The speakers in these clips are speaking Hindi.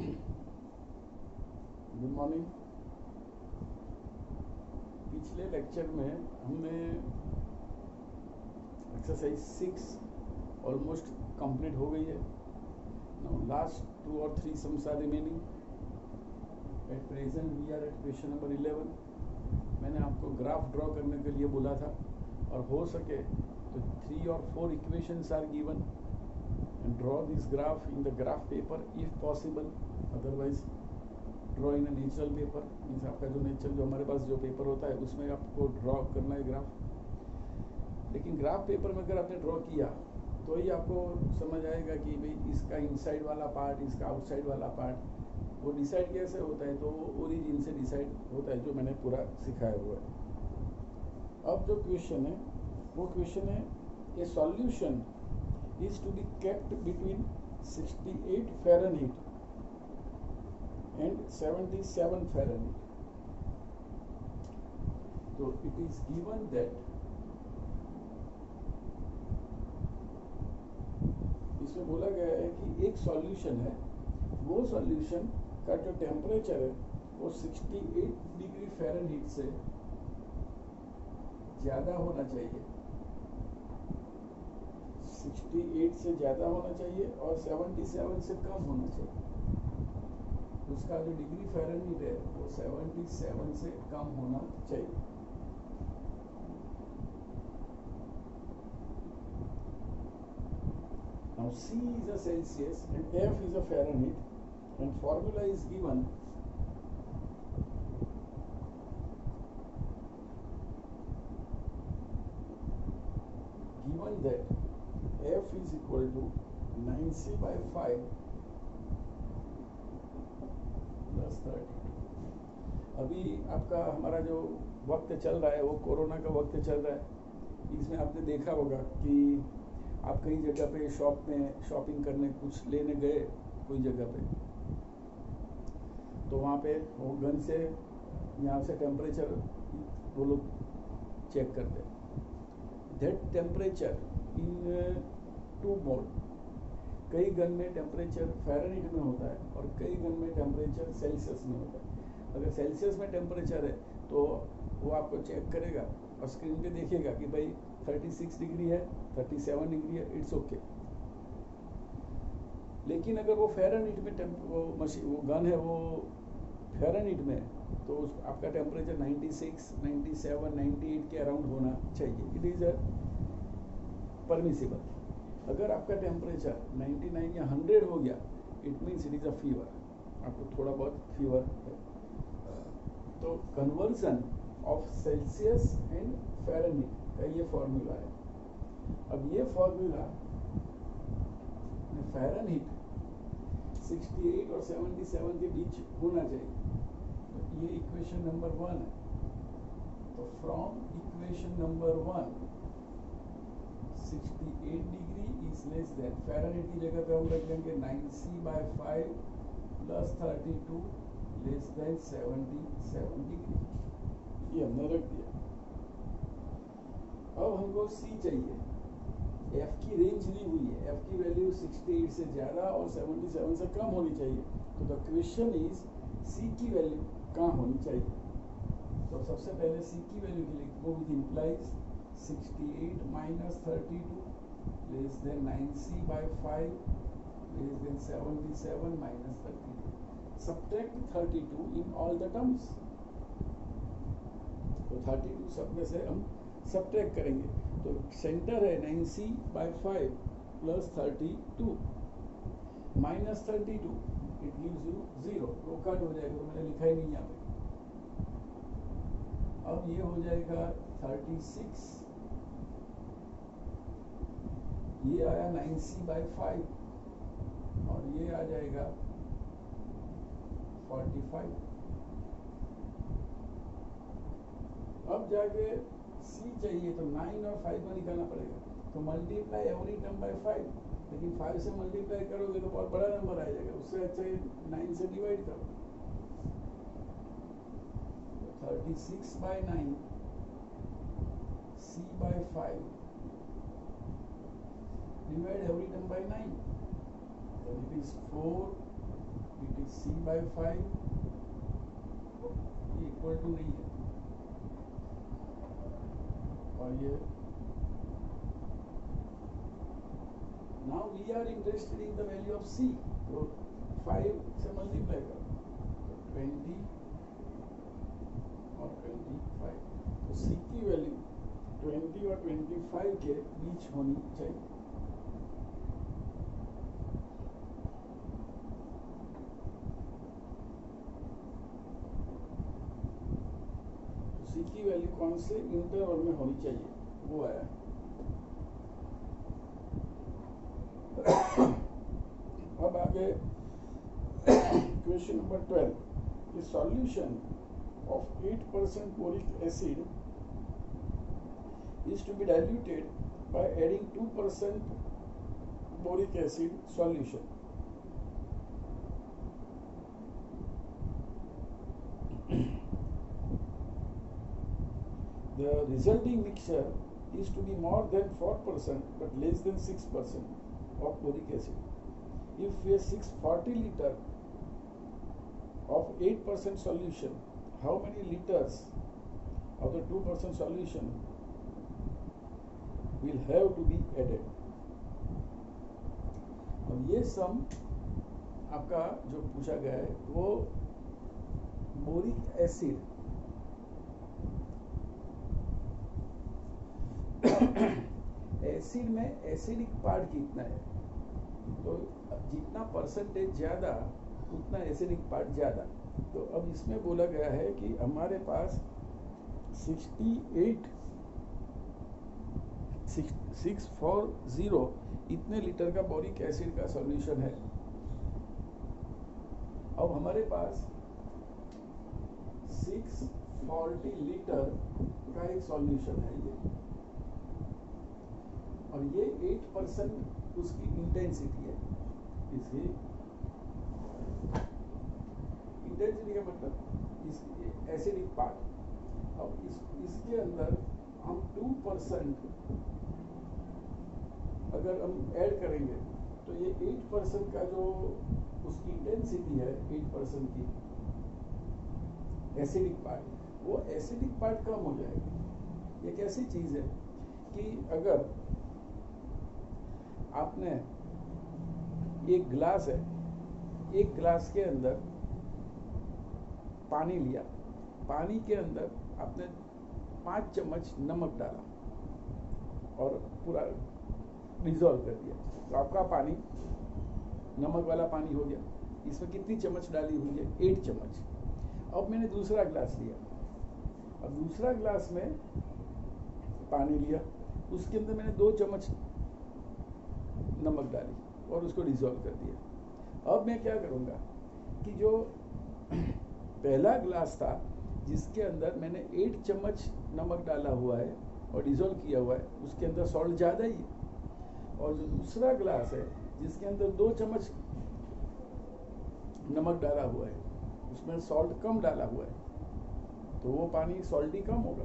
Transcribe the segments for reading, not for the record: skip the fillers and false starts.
Good morning. पिछले लेक्चर में हमने एक्सरसाइज 6 ऑलमोस्ट कंप्लीट हो गई है। नाउ लास्ट 2 और 3 sums are remaining. At present we are at question number 11। मैंने आपको ग्राफ ड्रॉ करने के लिए बोला था, और हो सके तो 3 और 4 equations are given and draw this graph in the graph paper if possible, otherwise draw in a natural paper, means आपका जो हमारे पास जो पेपर होता है उसमें आपको ड्रॉ करना है ग्राफ। लेकिन ग्राफ पेपर में अगर आपने ड्रॉ किया तो ही आपको समझ आएगा कि भाई इसका इनसाइड वाला पार्ट, इसका आउटसाइड वाला पार्ट वो डिसाइड कैसे होता है। तो वो ओरिजिन से डिसाइड होता है, जो मैंने पूरा सिखाया हुआ है। अब जो क्वेश्चन है वो क्वेश्चन है, ए solution is to be kept between 68 Fahrenheit and 77 Fahrenheit. So it is given that इसमें बोला गया है कि एक सॉल्यूशन है, वो सॉल्यूशन का जो टेम्परेचर है वो 68 डिग्री फ़ारेनहीट से ज़्यादा होना चाहिए, 68 से ज़्यादा होना चाहिए और 77 से कम होना चाहिए। उसका जो डिग्री फ़ारेनहीट है वो 77 से कम होना चाहिए। Now C is a Celsius and F is a Fahrenheit and formula is given that F is equal to 9C by 5 plus 30। अभी आपका हमारा जो वक्त चल रहा है वो कोरोना का वक्त चल रहा है। इसमें आपने देखा होगा कि आप कई जगह पे शॉप में शॉपिंग करने कुछ लेने गए कोई जगह पे, तो वहाँ पे वो गन से यहाँ से टेम्परेचर वो लोग चेक करते हैं। दैट टेम्परेचर इन 2 मोड, कई गन में टेम्परेचर फ़ारेनहीट में होता है और कई गन में टेम्परेचर सेल्सियस में होता है। अगर सेल्सियस में टेम्परेचर है तो वो आपको चेक करेगा और स्क्रीन पे देखेगा कि भाई 36 डिग्री है, 37 डिग्री है, इट्स ओके। लेकिन अगर वो फ़ारेनहीट में वो गन है वो फ़ारेनहीट में, तो आपका टेम्परेचर 96, 97, 98 के अराउंड होना चाहिए। It is a permissible. अगर आपका टेम्परेचर 99 या 100 हो गया, it means it is a fever, आपको थोड़ा बहुत फीवर है। तो conversion of Celsius and Fahrenheit का ये फॉर्मूला है। अब ये फॉर्मूला फ़ारेनहीट 68 और 77 के बीच होना चाहिए। तो ये इक्वेशन नंबर 1 है। तो from equation number 1 68 degree is less than, Fahrenheit की जगह पे हम रख लेंगे 9C by 5 plus 32 less than 77 degree, ये हमने रख दिया। अब हमको C चाहिए। F की रेंज ली हुई है, F की वैल्यू 68 से ज़्यादा और 77 से कम होनी चाहिए। तो द क्वेश्चन इज C की वैल्यू कहाँ होनी चाहिए। तो सबसे पहले C की वैल्यू के लिए वो which implies 68 minus 32 less than 9C by 5 less than 77 minus 32. Subtract 32 in all the terms. तो 32 सब में से हम सब्ट्रैक्ट करेंगे। तो सेंटर है 9C by 5 plus 32 minus 32, it gives you 0। वो कट हो जाएगा, मैंने लिखा ही नहीं यहाँ पे। अब ये हो जाएगा 36, ये आया 9C by 5 और ये आ जाएगा 45। अब जाके C चाहिए तो 9 और 5 में निकालना पड़ेगा। तो मल्टीप्लाई एवरी टर्म बाय 5, लेकिन 5 से मल्टीप्लाई करोगे तो बहुत बड़ा नंबर आ जाएगा। उससे अच्छा ये 9 से डिवाइड करो। 36 by 9 C by 5 divide every term by 9, then it is 4, it C/5 equal to नहीं है, और ये now we are interested in the value of C, तो 5 से मल्टीप्लाई करो तो 20 और 25, तो C की वैल्यू 20 और 25 के बीच होनी चाहिए। तो C की वैल्यू कौन से इंटरवल में होनी चाहिए, वो आया। अब आगे question number 12, the solution of 8% boric acid is to be diluted by adding 2% boric acid solution. The resulting mixture is to be more than 4% but less than 6% of boric acid. If we have 640 liter of 8% solution, how many liters of the 2% solution will have to be added? अब ये सम आपका जो पूछा गया है वो बोरिक एसिड एसिड में एसिडिक पार्ट कितना है, तो जितना परसेंटेज ज्यादा उतना एसिडिक पार्ट ज्यादा। तो अब इसमें बोला गया है कि हमारे पास 640 इतने लीटर का बोरिक एसिड का सॉल्यूशन है। अब हमारे पास 640 लीटर का एक सॉल्यूशन है ये, और ये 8% उसकी इंटेंसिटी है। इसकी इंटेंसिटी का मतलब एसिडिक पार्ट। अब इसके अंदर हम 2% अगर हम ऐड करेंगे तो ये 8% का जो उसकी इंटेंसिटी है 8% की एसिडिक पार्ट, वो एसिडिक पार्ट कम हो जाएगा। ये कैसी चीज है कि अगर आपने एक ग्लास है, एक ग्लास के अंदर पानी लिया, पानी के अंदर आपने 5 चम्मच नमक डाला और पूरा डिजोल्व कर दिया, तो आपका पानी नमक वाला पानी हो गया। इसमें कितनी चम्मच डाली हुई है, 8 चम्मच। अब मैंने दूसरा ग्लास लिया, अब दूसरा ग्लास में पानी लिया, उसके अंदर मैंने 2 चम्मच नमक डाली और उसको डिजोल्व कर दिया। अब मैं क्या करूँगा कि जो पहला ग्लास था जिसके अंदर मैंने 8 चम्मच नमक डाला हुआ है और डिजोल्व किया हुआ है, उसके अंदर सॉल्ट ज़्यादा ही है, और जो दूसरा ग्लास है जिसके अंदर 2 चम्मच नमक डाला हुआ है उसमें सॉल्ट कम डाला हुआ है, तो वो पानी सॉल्टी कम होगा।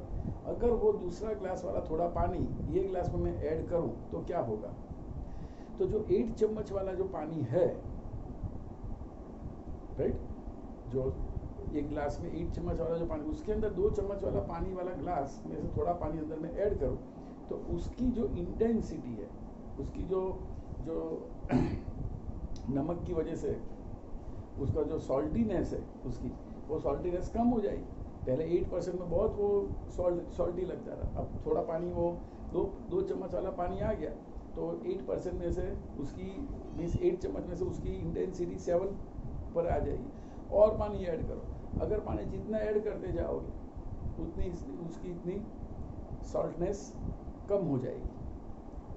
अगर वो दूसरा ग्लास वाला थोड़ा पानी ये ग्लास में मैं ऐड करूं तो क्या होगा, तो जो 8 चम्मच वाला जो पानी है, राइट, जो एक ग्लास में 8 चम्मच वाला जो पानी, उसके अंदर 2 चम्मच वाला पानी वाला ग्लास में से थोड़ा पानी अंदर में ऐड करूं तो उसकी जो इंटेंसिटी है, उसकी जो नमक की वजह से उसका जो सॉल्टीनेस है उसकी, वो सॉल्टीनेस कम हो जाएगी। पहले 8% में बहुत वो सॉल्टी लगता था, अब थोड़ा पानी वो 2 चम्मच वाला पानी आ गया तो 8% में से उसकी मीन्स 8 चम्मच में से उसकी इंटेंसिटी 7 पर आ जाएगी। और पानी ऐड करो, अगर पानी जितना ऐड करते जाओगे उतनी उसकी इतनी सॉल्टनेस कम हो जाएगी,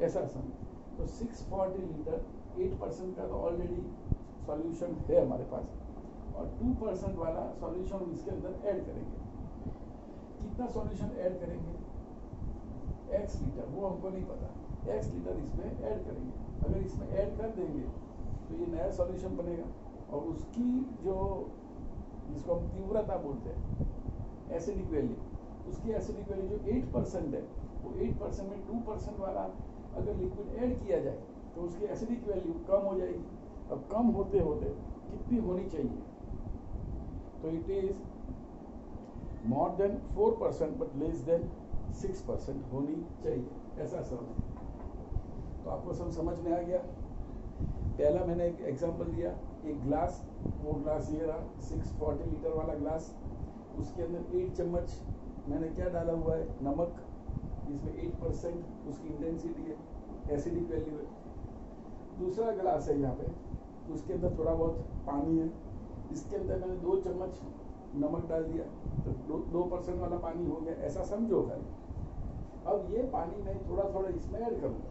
ऐसा समझ। तो 640 लीटर 8% का तो ऑलरेडी सॉल्यूशन है हमारे पास, और 2% वाला सॉल्यूशन हम इसके अंदर ऐड करेंगे। कितना सॉल्यूशन ऐड करेंगे, x लीटर, वो हमको नहीं पता, x लीटर इसमें ऐड करेंगे। अगर इसमें ऐड कर देंगे तो ये नया सॉल्यूशन बनेगा, और उसकी जो जिसको हम तीव्रता बोलते हैं एसिडिक वैल्यू, उसकी एसिडिक वैल्यू जो 8% है, वो 8% में 2% वाला अगर लिक्विड ऐड किया जाए तो उसकी एसिडिक वैल्यू कम हो जाएगी। अब कम होते होते कितनी होनी चाहिए, तो it is more then 4% but less than 6% होनी चाहिए, ऐसा समझ। तो आपको सब समझ में आ गया। पहला मैंने एक एग्जांपल दिया, एक ग्लास, वो ग्लास ये रहा 640 लीटर वाला ग्लास, उसके अंदर 8 चम्मच मैंने क्या डाला हुआ है, नमक, इसमें 8% उसकी इंटेंसिटी है, एसिडिक वैल्यू है। दूसरा ग्लास है यहाँ पे, उसके अंदर थोड़ा बहुत पानी है, इसके अंदर मैंने 2 चम्मच नमक डाल दिया, तो 2% वाला पानी हो गया, ऐसा समझो खाली। अब ये पानी मैं थोड़ा थोड़ा इसमें ऐड करूँगा,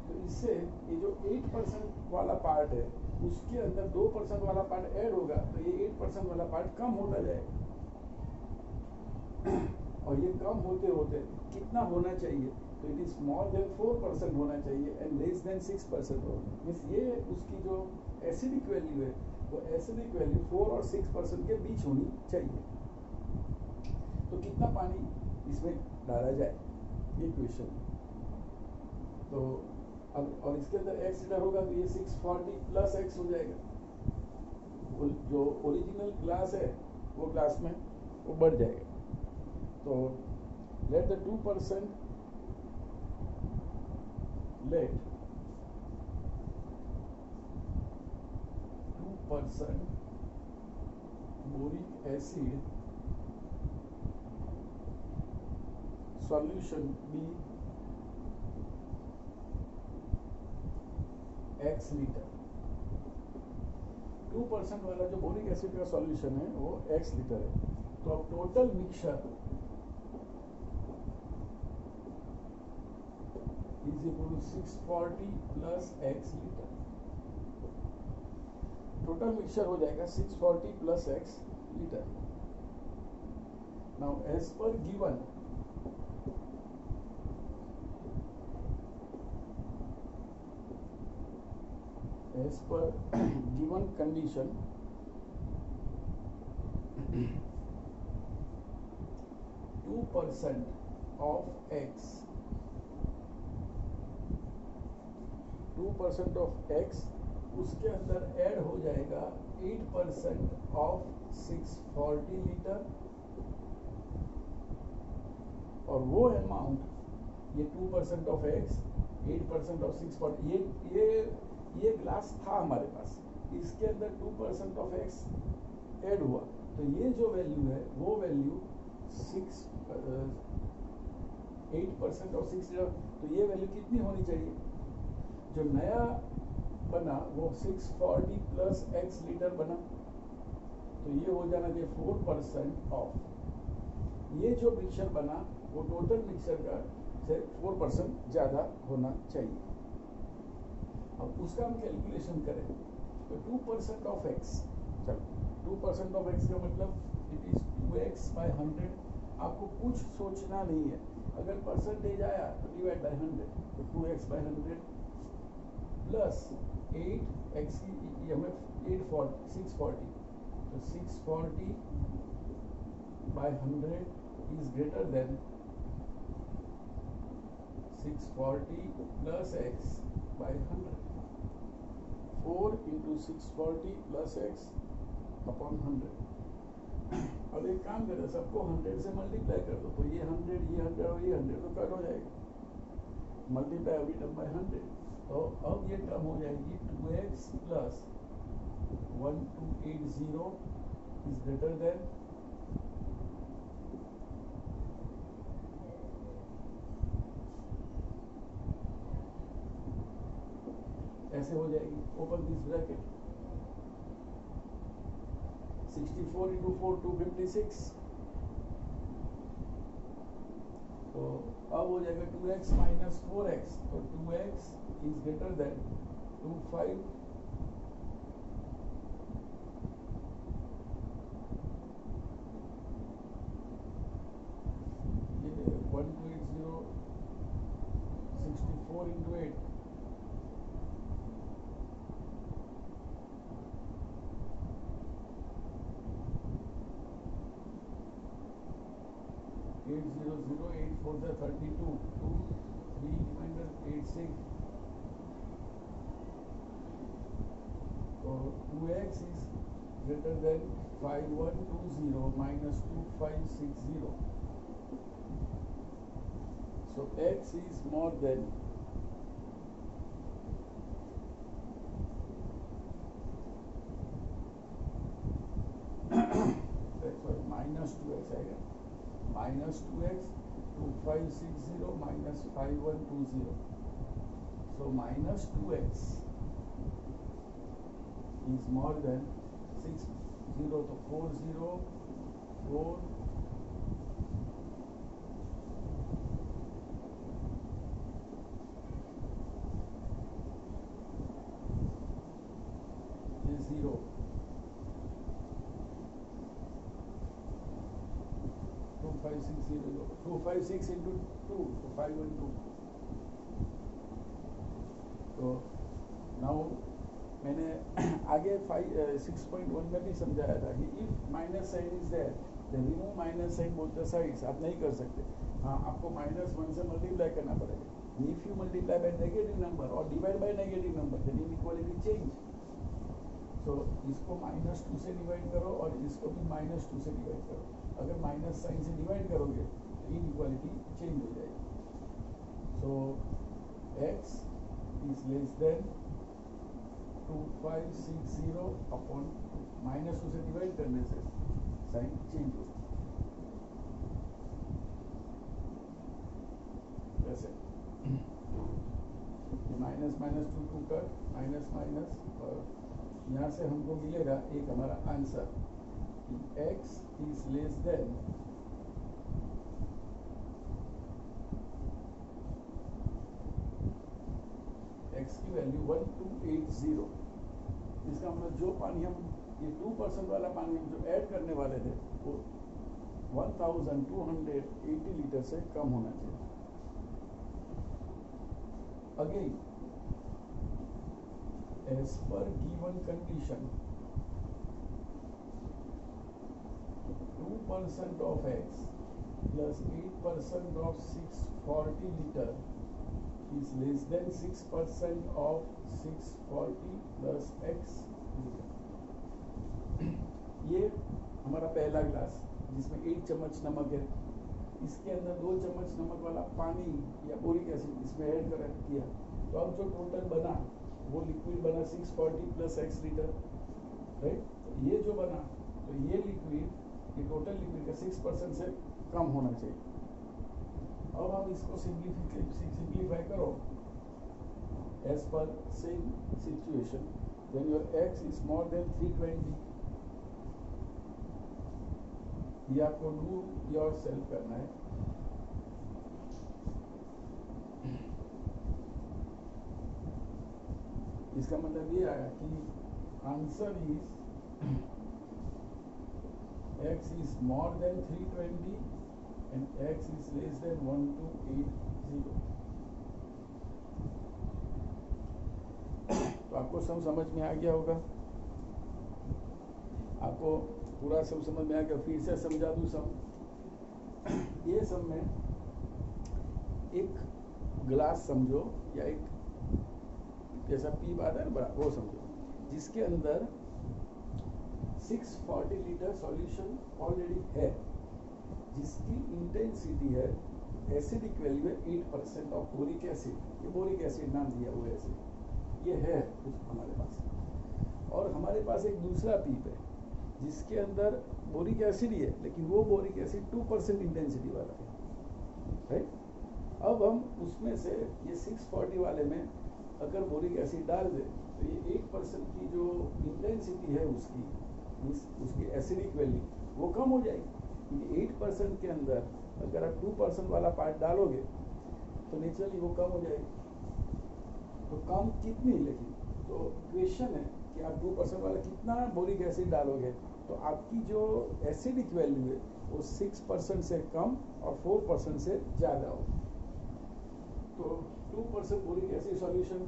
तो इससे ये जो 8% वाला पार्ट है उसके अंदर 2% वाला पार्ट ऐड होगा, तो ये 8% वाला पार्ट कम होता जाएगा। और ये कम होते होते कितना होना चाहिए, तो इट इज मोर देन 4% होना चाहिए एंड लेस देन 6% होगा। मीन्स ये उसकी जो एसिडिक वैल्यू है वो एसिडिक वैल्यू 4 और 6% के बीच होनी चाहिए। तो कितना पानी इसमें डाला जाए, ये क्वेश्चन। तो अब और इसके अंदर x लीटर होगा, तो ये 640 प्लस x हो जाएगा। जो ओरिजिनल ग्लास है वो ग्लास में वो बढ़ जाएगा। तो let the 2% boric acid solution be x litre. 2% वाला जो बोरिक एसिड का सॉल्यूशन है वो x लीटर है। तो अब total mixture is equal to 640 plus x litre. Total mixture हो जाएगा 640 plus x litre. Now as per given condition, two percent of x उसके अंदर ऐड हो जाएगा 8% ऑफ 640 लीटर, और वो अमाउंट ये 2% ऑफ एक्स 8% ऑफ 640, ये ग्लास था हमारे पास, इसके अंदर 2% ऑफ एक्स ऐड हुआ, तो ये जो वैल्यू है वो वैल्यू 8% ऑफ 6 लीटर, तो ये वैल्यू कितनी होनी चाहिए, जो नया बना वो 640 प्लस x लीटर बना, तो ये हो जाना चाहिए 4% ऑफ। ये जो मिक्सचर बना वो टोटल मिक्सचर का से 4% ज़्यादा होना चाहिए। अब उसका हम कैलकुलेशन करें तो 2% ऑफ x, चलो 2% ऑफ x का मतलब इट इज 2x बाय 100। आपको कुछ सोचना नहीं है, अगर परसेंटेज आया तो डिवाइड बाय 100, तो 2x बाय 100 प्लस 8x की हमें 640, तो 640 by 100 is greater than 640 plus x by 100। 4 into 640 plus x upon 100। अब एक काम करें, सबको 100 से मल्टीप्लाई कर दो, तो ये 100 ये 100 और ये 100 तो कट हो जाएगा, मल्टीप्लाई एवरी टर्म बाय 100। तो अब ये टर्म हो जाएगी 2x plus 1280 is greater then ऐसे हो जाएगी। ओपन दिस ब्रैकेट, 64 into 4 256, तो अब हो जाएगा 2x माइनस 4x, तो 2x इज ग्रेटर देन 25, ये 1280 64 into 8, एट 4 32, 2 3 रिमाइंडर 86, तो 2 2x is greater than 5120 minus 2560. So x is more than minus 2x आएगा, minus 2x 2560 minus 5120. So minus 2x is more than 60, तो 404 is 0. 2560 into 2, so 512. तो नाउ मैंने आगे 6.1 में भी समझाया था कि if minus sign is there then remove minus sign both the sides. आप नहीं कर सकते. हाँ, आपको -1 से मल्टीप्लाई करना पड़ेगा. If you multiply by negative number और divide by negative number then inequality change. So इसको -2 से डिवाइड करो और इसको भी -2 से डिवाइड करो. अगर माइनस साइन से डिवाइड करोगे तो इनइक्वालिटी चेंज हो जाएगी. सो x is less than 2560 upon -2 से डिवाइड करने से साइन चेंज होगा. ऐसे minus minus 2 cut minus minus और यहाँ से हमको मिलेगा एक हमारा आंसर कि x is less than x की वैल्यू 1280. इसका मतलब जो पानी हम ये 2% वाला पानी हम जो ऐड करने वाले थे वो 1280 लीटर से कम होना चाहिए. Again as per given condition 2% of x plus 8% of 640 liter is less than 6% of 640 plus x liter. ये हमारा पहला ग्लास जिसमें 1 चम्मच नमक है. इसके अंदर 2 चम्मच नमक वाला पानी या बोरिक एसिड इसमें ऐड कर किया तो अब जो टोटल बना वो लिक्विड बना 640 प्लस x लीटर. राइट. तो ये जो बना तो ये लिक्विड ये टोटल लिक्विड का 6% से कम होना चाहिए. अब हम इसको सिंप्लीफाई करो as per same situation when your x is more than 320. ये आपको डू योर सेल्फ करना है. इसका मतलब ये आया कि answer is x is more than 320 and x is less than 1280. तो आपको सब समझ में आ गया होगा. आपको पूरा सब समझ में आ गया. फिर से समझा दूं सब. ये सब में एक ग्लास समझो या एक जैसा पीप आता है बड़ा वो समझो जिसके अंदर 640 लीटर सॉल्यूशन ऑलरेडी है जिसकी इंटेंसिटी है एसिडिक वैल्यू है 8% ऑफ बोरिक एसिड. ये बोरिक एसिड नाम दिया हुआ एसिड ये है कुछ हमारे पास. और हमारे पास एक दूसरा पीप है जिसके अंदर बोरिक एसिड ही है लेकिन वो बोरिक एसिड 2% इंटेंसिटी वाला है. राइट. अब हम उसमें से ये 640 वाले में अगर बोरिक एसिड डाल दे तो ये 8% की जो इंटेंसिटी है उसकी एसिडिक वैल्यू वो कम हो जाएगी. क्योंकि 8% के अंदर अगर आप 2% वाला पार्ट डालोगे तो नेचुरली वो कम हो जाएगी. तो कम कितनी लेकिन तो क्वेश्चन है कि आप 2% वाला कितना बोरिक एसिड डालोगे तो आपकी जो एसिडिक वैल्यू है वो 6% से कम और 4% से ज़्यादा हो. तो 2% boric acid solution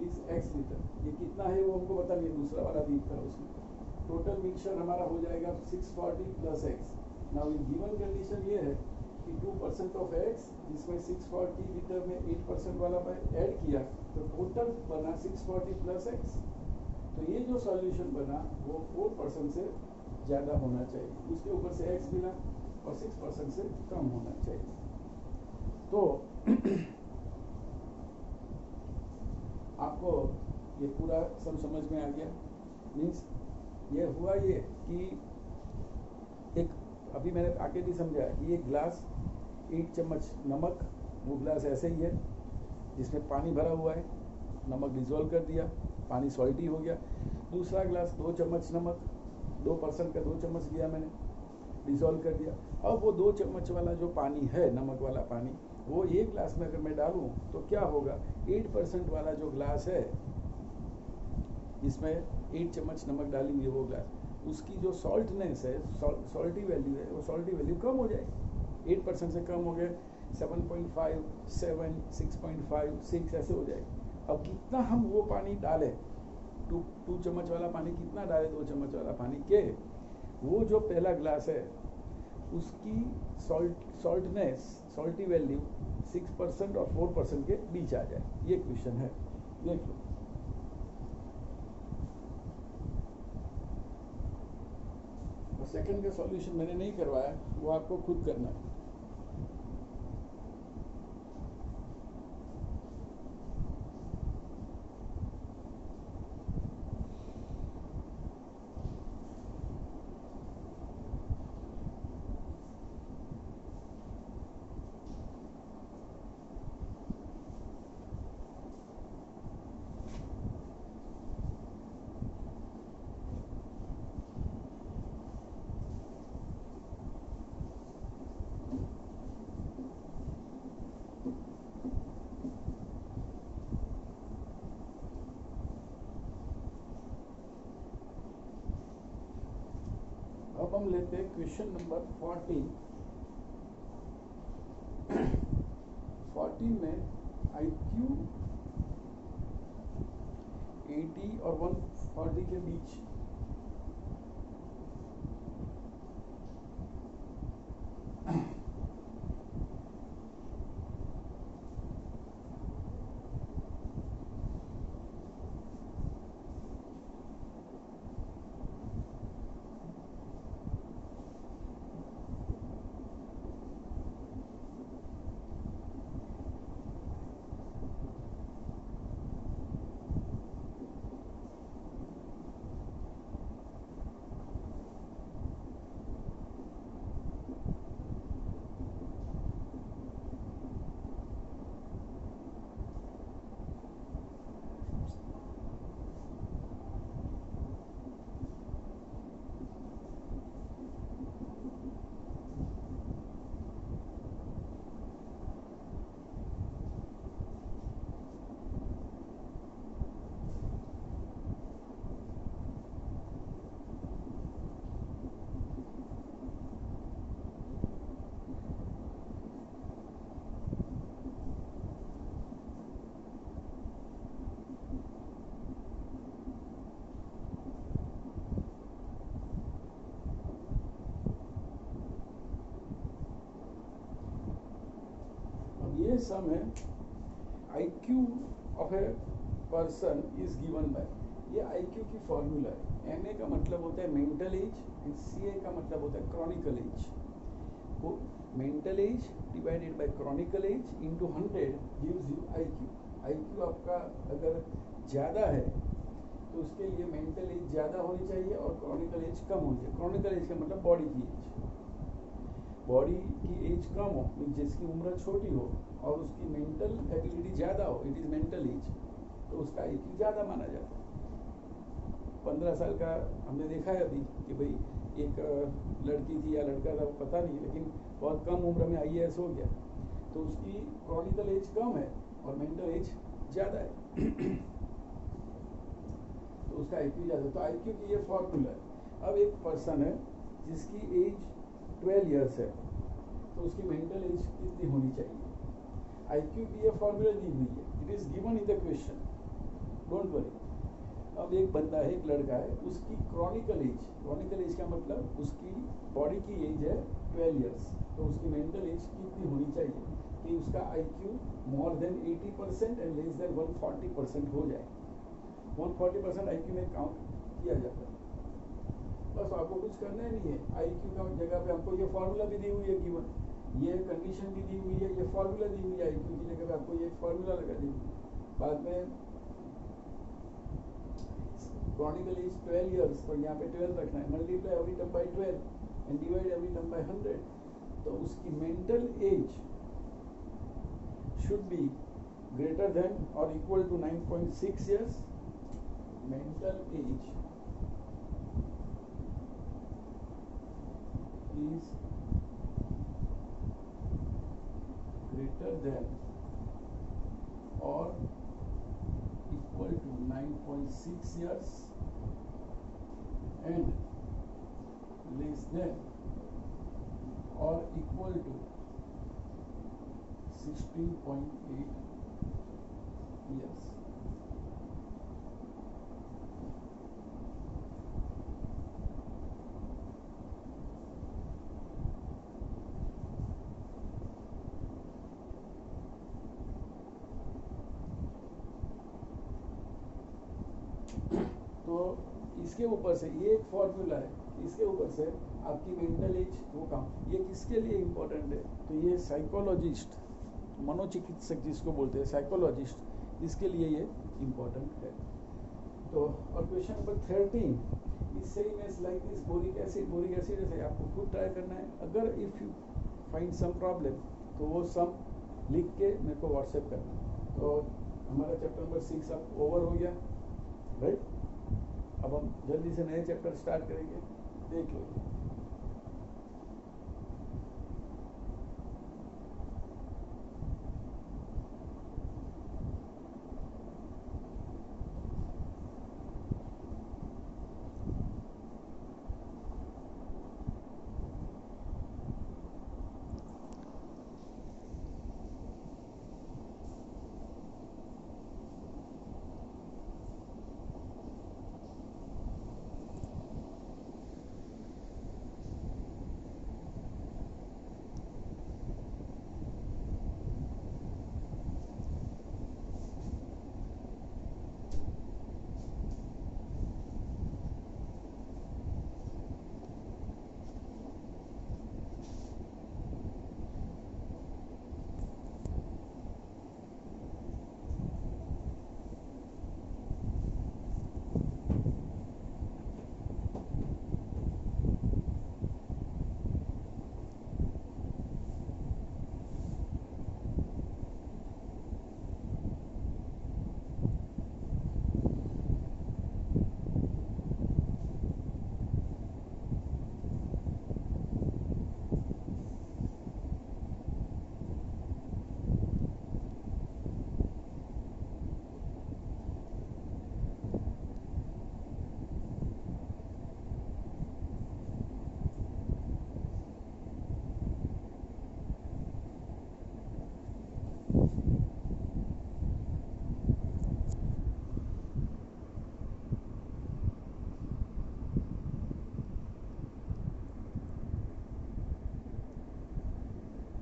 is x litre. ये कितना है वो हमको बता दिया. दूसरा वाला भी था उसमें टोटल मिक्सचर हमारा हो जाएगा 640 plus x. Now in given condition ये है कि 2% ऑफ x जिसमें 640 लीटर में 8% वाला ऐड किया तो टोटल बना 640 प्लस x. तो ये जो सॉल्यूशन बना वो 4% से ज़्यादा होना चाहिए, उसके ऊपर से x मिला और 6% से कम होना चाहिए। तो आपको ये पूरा सब समझ में आ गया। मीन्स ये हुआ ये कि एक अभी मैंने आगे भी समझाया कि ये ग्लास 1 चम्मच नमक, वो ग्लास ऐसे ही है जिसमें पानी भरा हुआ है, नमक डिजोल्व कर दिया, पानी सॉल्टी हो गया। दूसरा ग्लास 2 चम्मच नमक, 2% का 2 चम्मच लिया मैंने, डिजोल्व कर दिया। अब वो 2 चम्मच वाला जो पानी है, नमक वाला पानी, वो एक ग्लास में अगर मैं डालूं तो क्या होगा, 8% वाला जो ग्लास है जिसमें 8 चम्मच नमक डाली हुई है वो ग्लास, उसकी जो सॉल्टनेस है, सॉल्टी वैल्यू है, वो सॉल्टी वैल्यू कम हो जाएगी। 8% से कम हो गए 7.5, 7, 6.5, 6 ऐसे हो जाएगी। अब कितना हम वो पानी डालें, 2 चम्मच वाला पानी कितना डालें 2 चम्मच वाला पानी के, वो जो पहला ग्लास है उसकी सॉल्टनेस, सॉल्टी वैल्यू 6% और 4% के बीच आ जाए। ये क्वेश्चन है, देख लो। सेकंड का सॉल्यूशन मैंने नहीं करवाया, वो आपको खुद करना है। अब हम लेते हैं क्वेश्चन नंबर 14। 14 में IQ 80 और 140 के बीच ये सम है IQ of a person is given by, ये IQ की फॉर्मूला है। MA का मतलब होता है मेंटल एज एंड CA का मतलब होता है क्रॉनिकल एज। तो mental age divided by chronicle age into 100 gives you IQ। IQ आपका अगर ज़्यादा है तो उसके लिए मेंटल एज ज़्यादा होनी चाहिए और क्रॉनिकल एज कम होनी चाहिए। क्रॉनिकल एज का मतलब बॉडी की एज, बॉडी की एज कम हो, जिसकी उम्र छोटी हो और उसकी मेंटल एबिलिटी ज़्यादा हो, इट इज़ मेंटल एज, तो उसका IQ ज़्यादा माना जाता है। 15 साल का हमने देखा है अभी कि भाई एक लड़की थी या लड़का था, पता नहीं, लेकिन बहुत कम उम्र में IAS हो गया, तो उसकी क्रॉनिकल एज कम है और मेंटल एज ज़्यादा है तो उसका IQ ज़्यादा है। तो IQ की ये फॉर्मूला है। अब एक पर्सन है जिसकी एज 12 ईयर्स है, तो उसकी मेंटल एज कितनी होनी चाहिए। IQ की ये फॉर्मूला दी हुई है, it is given in the question, don't worry. अब एक बंदा है, एक लड़का है, उसकी क्रॉनिकल एज का मतलब उसकी बॉडी की एज है 12 ईयर्स, तो उसकी मेंटल एज कितनी होनी चाहिए कि उसका IQ more than 80% and less than 140% हो जाए। फोन 40% IQ में काउंट किया जाता है। बस आपको कुछ करना ही नहीं है, IQ का जगह पे आपको ये फॉर्मूला भी दी हुई है गिवन, ये कंडीशन भी दी हुई है, ये फॉर्मूला दी हुई है, IQ की जगह पे आपको ये फॉर्मूला लगा दी हुई है। बाद में क्रॉनिकल एज 12 इयर्स, तो यहाँ पे 12 रखना है, multiply every term by 12 and divide every term by 100, तो उसकी mental as should be greater than or equal to 9.6 years. Mental age is greater than or equal to 9.6 years and less than or equal to 16.8 years. तो इसके ऊपर से ये एक फॉर्मूला है, इसके ऊपर से आपकी मेंटल एज वो काम, ये किसके लिए इम्पोर्टेंट है, तो ये साइकोलॉजिस्ट, मनोचिकित्सक जिसको बोलते हैं साइकोलॉजिस्ट, इसके लिए ये इम्पोर्टेंट है। तो और question number 13 is same as like this boric acid है, आपको खुद ट्राई करना है। अगर if you find some problem तो वो सम लिख के मेरे को व्हाट्सएप करना। तो हमारा चैप्टर नंबर 6 अब ओवर हो गया, राइट। अब हम जल्दी से नए चैप्टर स्टार्ट करेंगे, देख लो।